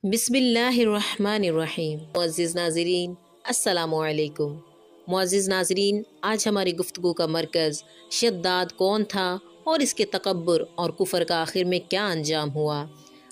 بسم اللہ الرحمن الرحیم۔ معزز ناظرین السلام علیکم۔ معزز ناظرین، آج ہماری گفتگو کا مرکز شداد کون تھا اور اس کے تکبر اور کفر کا آخر میں کیا انجام ہوا۔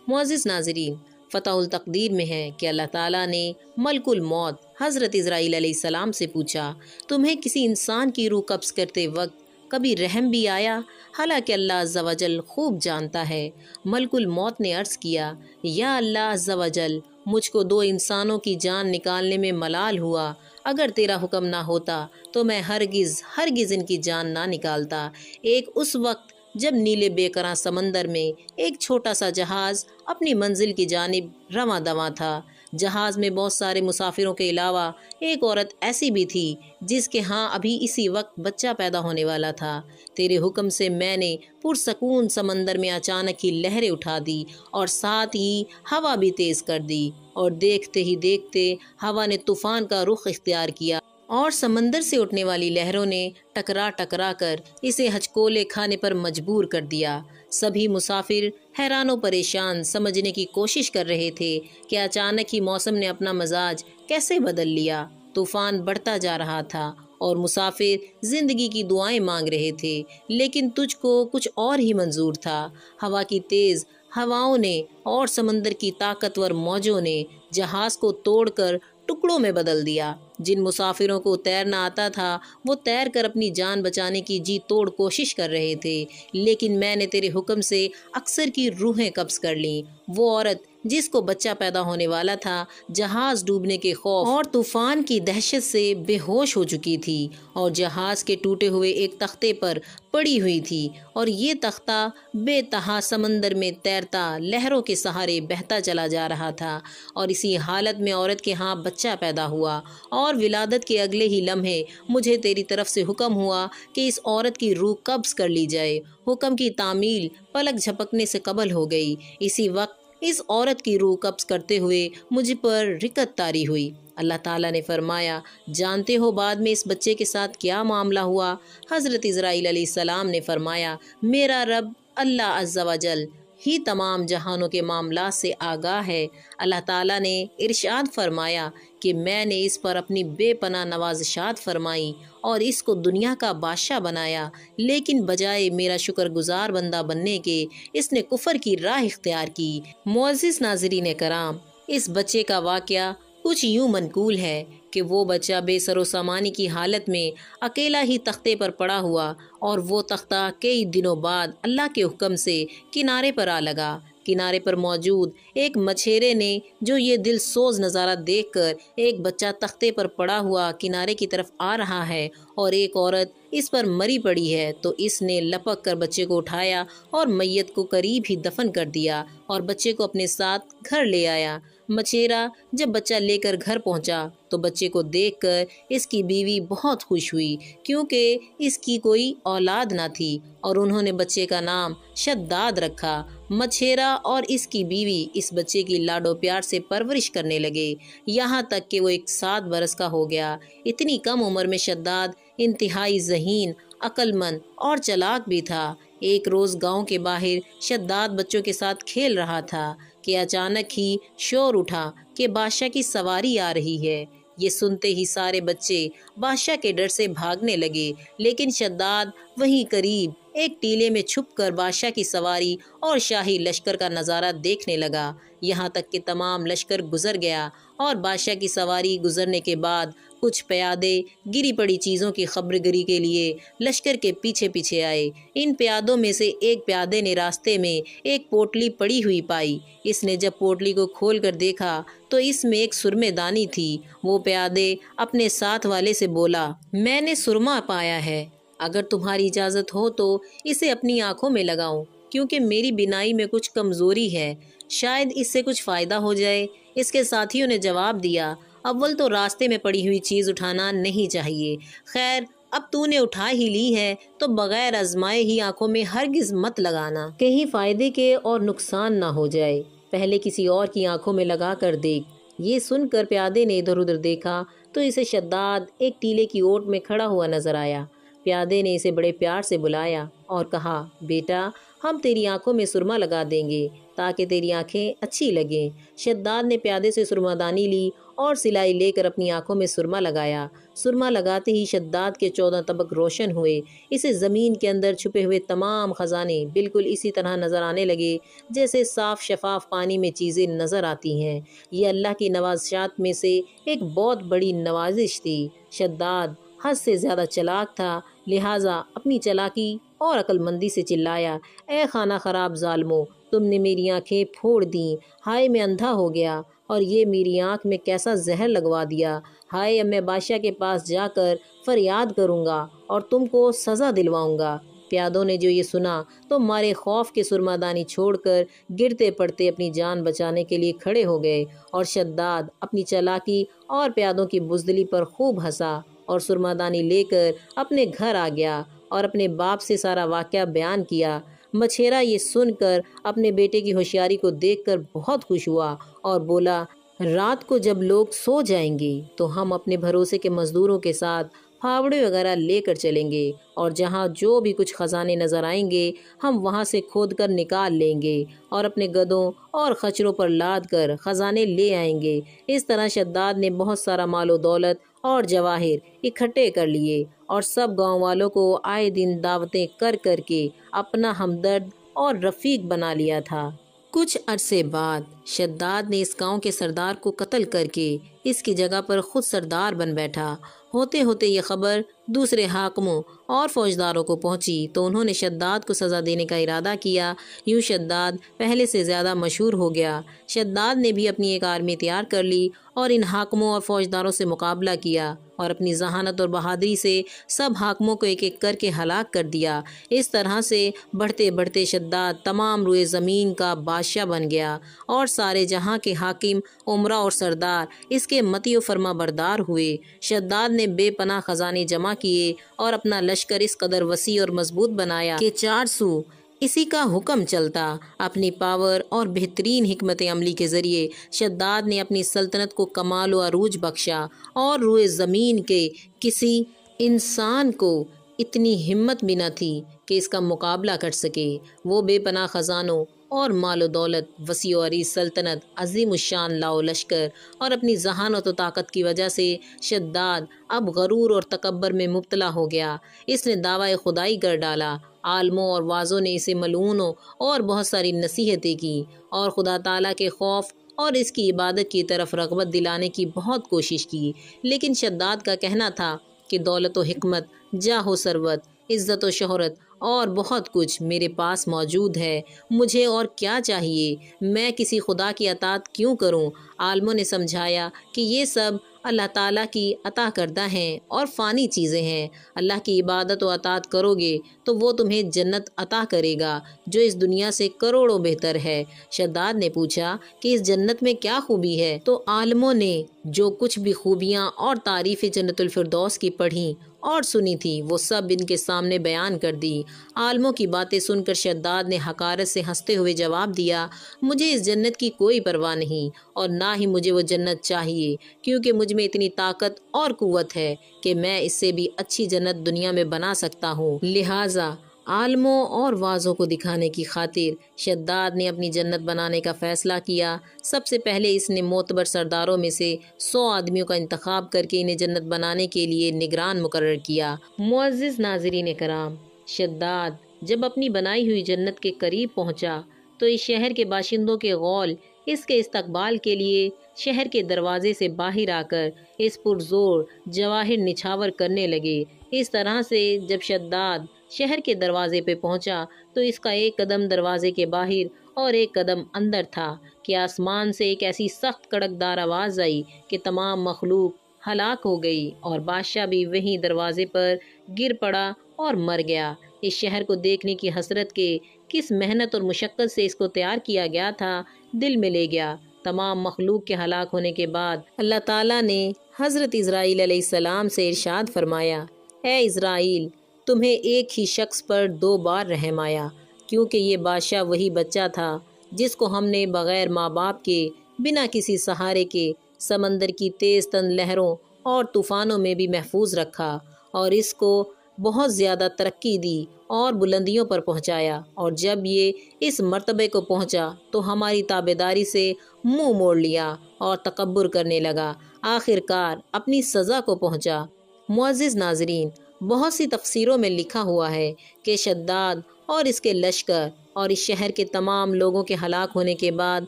معزز ناظرین، فتح التقدیر میں ہے کہ اللہ تعالیٰ نے ملک الموت حضرت اسرائیل علیہ السلام سے پوچھا، تمہیں کسی انسان کی روح قبض کرتے وقت کبھی رحم بھی آیا؟ حالانکہ اللہ عز و جل خوب جانتا ہے۔ ملک الموت نے عرض کیا، یا اللہ عز و جل، مجھ کو 2 انسانوں کی جان نکالنے میں ملال ہوا، اگر تیرا حکم نہ ہوتا تو میں ہرگز ان کی جان نہ نکالتا۔ ایک اس وقت جب نیلے بے کراں سمندر میں ایک چھوٹا سا جہاز اپنی منزل کی جانب رواں دواں تھا۔ جہاز میں بہت سارے مسافروں کے علاوہ ایک عورت ایسی بھی تھی جس کے ہاں ابھی اسی وقت بچہ پیدا ہونے والا تھا۔ تیرے حکم سے میں نے پرسکون سمندر میں اچانک ہی لہریں اٹھا دی اور ساتھ ہی ہوا بھی تیز کر دی، اور دیکھتے ہی دیکھتے ہوا نے طوفان کا رخ اختیار کیا اور سمندر سے اٹھنے والی لہروں نے ٹکرا کر اسے ہچکولے کھانے پر مجبور کر دیا۔ سبھی مسافر حیران و پریشان سمجھنے کی کوشش کر رہے تھے کہ اچانک ہی موسم نے اپنا مزاج کیسے بدل لیا۔ طوفان بڑھتا جا رہا تھا اور مسافر زندگی کی دعائیں مانگ رہے تھے، لیکن تجھ کو کچھ اور ہی منظور تھا۔ ہوا کی تیز ہواؤں نے اور سمندر کی طاقتور موجوں نے جہاز کو توڑ کر ٹکڑوں میں بدل دیا۔ جن مسافروں کو تیرنا آتا تھا وہ تیر کر اپنی جان بچانے کی جی توڑ کوشش کر رہے تھے، لیکن میں نے تیرے حکم سے اکثر کی روحیں قبض کر لیں۔ وہ عورت جس کو بچہ پیدا ہونے والا تھا جہاز ڈوبنے کے خوف اور طوفان کی دہشت سے بے ہوش ہو چکی تھی اور جہاز کے ٹوٹے ہوئے ایک تختے پر پڑی ہوئی تھی، اور یہ تختہ بے تہا سمندر میں تیرتا لہروں کے سہارے بہتا چلا جا رہا تھا۔ اور اسی حالت میں عورت کے ہاں بچہ پیدا ہوا، اور ولادت کے اگلے ہی لمحے مجھے تیری طرف سے حکم ہوا کہ اس عورت کی روح قبض کر لی جائے۔ حکم کی تعمیل پلک جھپکنے سے قبل ہو گئی۔ اسی وقت اس عورت کی روح قبض کرتے ہوئے مجھ پر رکت طاری ہوئی۔ اللہ تعالیٰ نے فرمایا، جانتے ہو بعد میں اس بچے کے ساتھ کیا معاملہ ہوا؟ حضرت اسرائیل علیہ السلام نے فرمایا، میرا رب اللہ عز و جل ہی تمام جہانوں کے معاملات سے آگاہ ہے۔ اللہ تعالیٰ نے ارشاد فرمایا کہ میں نے اس پر اپنی بے پناہ نوازشات فرمائیں اور اس کو دنیا کا بادشاہ بنایا، لیکن بجائے میرا شکر گزار بندہ بننے کے اس نے کفر کی راہ اختیار کی۔ معزز ناظرین کرام، اس بچے کا واقعہ کچھ یوں منقول ہے کہ وہ بچہ بے سر و سامانی کی حالت میں اکیلا ہی تختے پر پڑا ہوا، اور وہ تختہ کئی دنوں بعد اللہ کے حکم سے کنارے پر آ لگا۔ کنارے پر موجود ایک مچھیرے نے جو یہ دل سوز نظارہ دیکھ کر ایک بچہ تختے پر پڑا ہوا کنارے کی طرف آ رہا ہے اور ایک عورت اس پر مری پڑی ہے، تو اس نے لپک کر بچے کو اٹھایا اور میت کو قریب ہی دفن کر دیا اور بچے کو اپنے ساتھ گھر لے آیا۔ مچھیرا جب بچہ لے کر گھر پہنچا تو بچے کو دیکھ کر اس کی بیوی بہت خوش ہوئی، کیونکہ اس کی کوئی اولاد نہ تھی، اور انہوں نے بچے کا نام شداد رکھا۔ مچھیرا اور اس کی بیوی اس بچے کی لاڈو پیار سے پرورش کرنے لگے، یہاں تک کہ وہ 7 برس کا ہو گیا۔ اتنی کم عمر میں شداد انتہائی ذہین، عقل مند اور چلاک بھی تھا۔ ایک روز گاؤں کے باہر شداد بچوں کے ساتھ کھیل رہا تھا کہ اچانک ہی شور اٹھا کہ بادشاہ کی سواری آ رہی ہے۔ یہ سنتے ہی سارے بچے بادشاہ کے ڈر سے بھاگنے لگے، لیکن شداد وہیں قریب ایک ٹیلے میں چھپ کر بادشاہ کی سواری اور شاہی لشکر کا نظارہ دیکھنے لگا، یہاں تک کہ تمام لشکر گزر گیا اور بادشاہ کی سواری گزرنے کے بعد کچھ پیادے گری پڑی چیزوں کی خبرگری کے لیے لشکر کے پیچھے پیچھے آئے۔ ان پیادوں میں سے ایک پیادے نے راستے میں ایک پوٹلی پڑی ہوئی پائی۔ اس نے جب پوٹلی کو کھول کر دیکھا تو اس میں ایک سرمے دانی تھی۔ وہ پیادے اپنے ساتھ والے سے بولا، میں نے سرما پایا ہے، اگر تمہاری اجازت ہو تو اسے اپنی آنکھوں میں لگاؤں، کیونکہ میری بینائی میں کچھ کمزوری ہے، شاید اس سے کچھ فائدہ ہو جائے۔ اس کے ساتھیوں نے جواب دیا، اول تو راستے میں پڑی ہوئی چیز اٹھانا نہیں چاہیے، خیر اب تو نے اٹھا ہی لی ہے تو بغیر آزمائے ہی آنکھوں میں ہرگز مت لگانا، کہیں فائدے کے اور نقصان نہ ہو جائے، پہلے کسی اور کی آنکھوں میں لگا کر دیکھ۔ یہ سن کر پیادے نے ادھر ادھر دیکھا تو اسے شداد ایک ٹیلے کی اوٹ میں کھڑا ہوا نظر آیا۔ پیادے نے اسے بڑے پیار سے بلایا اور کہا، بیٹا ہم تیری آنکھوں میں سرما لگا دیں گے، تاکہ تیری آنکھیں اچھی لگیں۔ شداد نے پیادے سے سرمادانی لی اور سلائی لے کر اپنی آنکھوں میں سرما لگایا۔ سرما لگاتے ہی شداد کے 14 طبق روشن ہوئے۔ اسے زمین کے اندر چھپے ہوئے تمام خزانے بالکل اسی طرح نظر آنے لگے جیسے صاف شفاف پانی میں چیزیں نظر آتی ہیں۔ یہ اللہ کی نوازشات میں سے ایک بہت بڑی نوازش تھی۔ شداد حد سے زیادہ چلاک تھا، لہٰذا اپنی چلاکی اور عقل مندی سے چلایا، اے خانہ خراب ظالمو، تم نے میری آنکھیں پھوڑ دیں۔ ہائے میں اندھا ہو گیا، اور یہ میری آنکھ میں کیسا زہر لگوا دیا۔ ہائے اب میں بادشاہ کے پاس جا کر فریاد کروں گا اور تم کو سزا دلواؤں گا۔ پیادوں نے جو یہ سنا تو مارے خوف کے سرمادانی چھوڑ کر گرتے پڑتے اپنی جان بچانے کے لیے کھڑے ہو گئے، اور شداد اپنی چالاکی اور پیادوں کی بزدلی پر خوب ہنسا اور سرمادانی لے کر اپنے گھر آ گیا اور اپنے باپ سے سارا واقعہ بیان کیا۔ مچھیرا یہ سن کر اپنے بیٹے کی ہوشیاری کو دیکھ کر بہت خوش ہوا اور بولا، رات کو جب لوگ سو جائیں گے تو ہم اپنے بھروسے کے مزدوروں کے ساتھ پھاوڑے وغیرہ لے کر چلیں گے، اور جہاں جو بھی کچھ خزانے نظر آئیں گے ہم وہاں سے کھود کر نکال لیں گے اور اپنے گدھوں اور خچروں پر لاد کر خزانے لے آئیں گے۔ اس طرح شداد نے بہت سارا مال و دولت اور جواہر اکٹھے کر لیے اور سب گاؤں والوں کو آئے دن دعوتیں کر کر کے اپنا ہمدرد اور رفیق بنا لیا تھا۔ کچھ عرصے بعد شداد نے اس گاؤں کے سردار کو قتل کر کے اس کی جگہ پر خود سردار بن بیٹھا۔ ہوتے ہوتے یہ خبر دوسرے حاکموں اور فوجداروں کو پہنچی تو انہوں نے شداد کو سزا دینے کا ارادہ کیا۔ یوں شداد پہلے سے زیادہ مشہور ہو گیا۔ شداد نے بھی اپنی ایک آرمی تیار کر لی اور ان حاکموں اور فوجداروں سے مقابلہ کیا اور اپنی ذہانت اور بہادری سے سب حاکموں کو ایک ایک کر کے ہلاک کر دیا۔ اس طرح سے بڑھتے بڑھتے شداد تمام روئے زمین کا بادشاہ بن گیا اور سارے جہاں کے حاکم، امراء اور سردار اس کے مطیع و فرما بردار ہوئے۔ شداد نے بے پناہ خزانے جمع کیے اور اپنا لشکر اس قدر وسیع اور مضبوط بنایا کہ 4 سو اسی کا حکم چلتا۔ اپنی پاور اور بہترین حکمت عملی کے ذریعے شداد نے اپنی سلطنت کو کمال و عروج بخشا اور روئے زمین کے کسی انسان کو اتنی ہمت بھی نہ تھی کہ اس کا مقابلہ کر سکے۔ وہ بے پناہ خزانوں اور مال و دولت، وسیع و عریض سلطنت، عظیم الشان لاؤ لشکر اور اپنی ذہانت و طاقت کی وجہ سے شداد اب غرور اور تکبر میں مبتلا ہو گیا۔ اس نے دعوی خدائی کر ڈالا۔ عالموں اور واعظوں نے اسے ملعونوں اور بہت ساری نصیحتیں کی اور خدا تعالیٰ کے خوف اور اس کی عبادت کی طرف رغبت دلانے کی بہت کوشش کی، لیکن شداد کا کہنا تھا کہ دولت و حکمت، جاہ و ثروت، عزت و شہرت اور بہت کچھ میرے پاس موجود ہے، مجھے اور کیا چاہیے، میں کسی خدا کی اطاعت کیوں کروں؟ عالموں نے سمجھایا کہ یہ سب اللہ تعالیٰ کی عطا کردہ ہیں اور فانی چیزیں ہیں۔ اللہ کی عبادت و اطاعت کرو گے تو وہ تمہیں جنت عطا کرے گا جو اس دنیا سے کروڑوں بہتر ہے۔ شداد نے پوچھا کہ اس جنت میں کیا خوبی ہے؟ تو عالموں نے جو کچھ بھی خوبیاں اور تعریف جنت الفردوس کی پڑھی اور سنی تھی وہ سب ان کے سامنے بیان کر دی۔ عالموں کی باتیں سن کر شداد نے حقارت سے ہنستے ہوئے جواب دیا، مجھے اس جنت کی کوئی پرواہ نہیں اور نہ ہی مجھے وہ جنت چاہیے، کیونکہ مجھ میں اتنی طاقت اور قوت ہے کہ میں اس سے بھی اچھی جنت دنیا میں بنا سکتا ہوں۔ لہٰذا عالموں اور واعظوں کو دکھانے کی خاطر شداد نے اپنی جنت بنانے کا فیصلہ کیا۔ سب سے پہلے اس نے معتبر سرداروں میں سے 100 آدمیوں کا انتخاب کر کے انہیں جنت بنانے کے لیے نگران مقرر کیا۔ معزز ناظرین کرام، شداد جب اپنی بنائی ہوئی جنت کے قریب پہنچا تو اس شہر کے باشندوں کے غول اس کے استقبال کے لیے شہر کے دروازے سے باہر آ کر اس پرزور جواہر نچھاور کرنے لگے۔ اس طرح سے جب شداد شہر کے دروازے پہ پہنچا تو اس کا ایک قدم دروازے کے باہر اور ایک قدم اندر تھا کہ آسمان سے ایک ایسی سخت کڑکدار آواز آئی کہ تمام مخلوق ہلاک ہو گئی اور بادشاہ بھی وہیں دروازے پر گر پڑا اور مر گیا۔ اس شہر کو دیکھنے کی حسرت کے کس محنت اور مشقت سے اس کو تیار کیا گیا تھا دل میں لے گیا۔ تمام مخلوق کے ہلاک ہونے کے بعد اللہ تعالیٰ نے حضرت اسرائیل علیہ السلام سے ارشاد فرمایا، اے اسرائیل، تمہیں ایک ہی شخص پر 2 بار رحم آیا، کیونکہ یہ بادشاہ وہی بچہ تھا جس کو ہم نے بغیر ماں باپ کے، بنا کسی سہارے کے سمندر کی تیز تن لہروں اور طوفانوں میں بھی محفوظ رکھا، اور اس کو بہت زیادہ ترقی دی اور بلندیوں پر پہنچایا، اور جب یہ اس مرتبے کو پہنچا تو ہماری تابعداری سے منہ موڑ لیا اور تکبر کرنے لگا، آخر کار اپنی سزا کو پہنچا۔ معزز ناظرین، بہت سی تفسیروں میں لکھا ہوا ہے کہ شداد اور اس کے لشکر اور اس شہر کے تمام لوگوں کے ہلاک ہونے کے بعد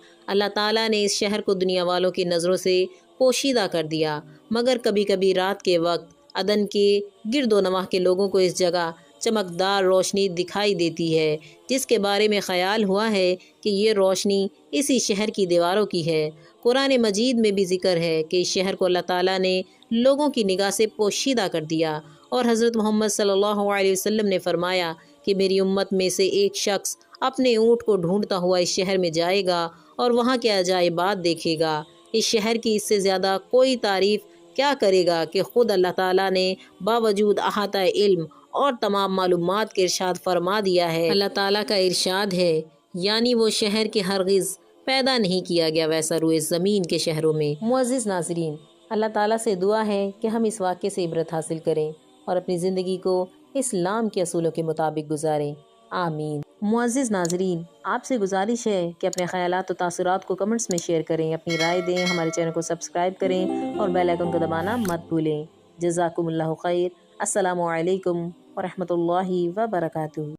اللہ تعالیٰ نے اس شہر کو دنیا والوں کی نظروں سے پوشیدہ کر دیا، مگر کبھی کبھی رات کے وقت عدن کے گرد و نواح کے لوگوں کو اس جگہ چمکدار روشنی دکھائی دیتی ہے، جس کے بارے میں خیال ہوا ہے کہ یہ روشنی اسی شہر کی دیواروں کی ہے۔ قرآن مجید میں بھی ذکر ہے کہ اس شہر کو اللہ تعالیٰ نے لوگوں کی نگاہ سے پوشیدہ کر دیا، اور حضرت محمد صلی اللہ علیہ وسلم نے فرمایا کہ میری امت میں سے ایک شخص اپنے اونٹ کو ڈھونڈتا ہوا اس شہر میں جائے گا اور وہاں کے عجائبات دیکھے گا۔ اس شہر کی اس سے زیادہ کوئی تعریف کیا کرے گا کہ خود اللہ تعالیٰ نے باوجود احاطہ علم اور تمام معلومات کے ارشاد فرما دیا ہے۔ اللہ تعالیٰ کا ارشاد ہے، یعنی وہ شہر کے ہرگز پیدا نہیں کیا گیا ویسا روئے زمین کے شہروں میں۔ معزز ناظرین، اللہ تعالیٰ سے دعا ہے کہ ہم اس واقعے سے عبرت حاصل کریں اور اپنی زندگی کو اسلام کے اصولوں کے مطابق گزاریں، آمین۔ معزز ناظرین، آپ سے گزارش ہے کہ اپنے خیالات و تاثرات کو کمنٹس میں شیئر کریں، اپنی رائے دیں، ہمارے چینل کو سبسکرائب کریں اور بیل آئیکن کو دبانا مت بھولیں۔ جزاکم اللہ خیر۔ السلام علیکم ورحمۃ اللہ وبرکاتہ۔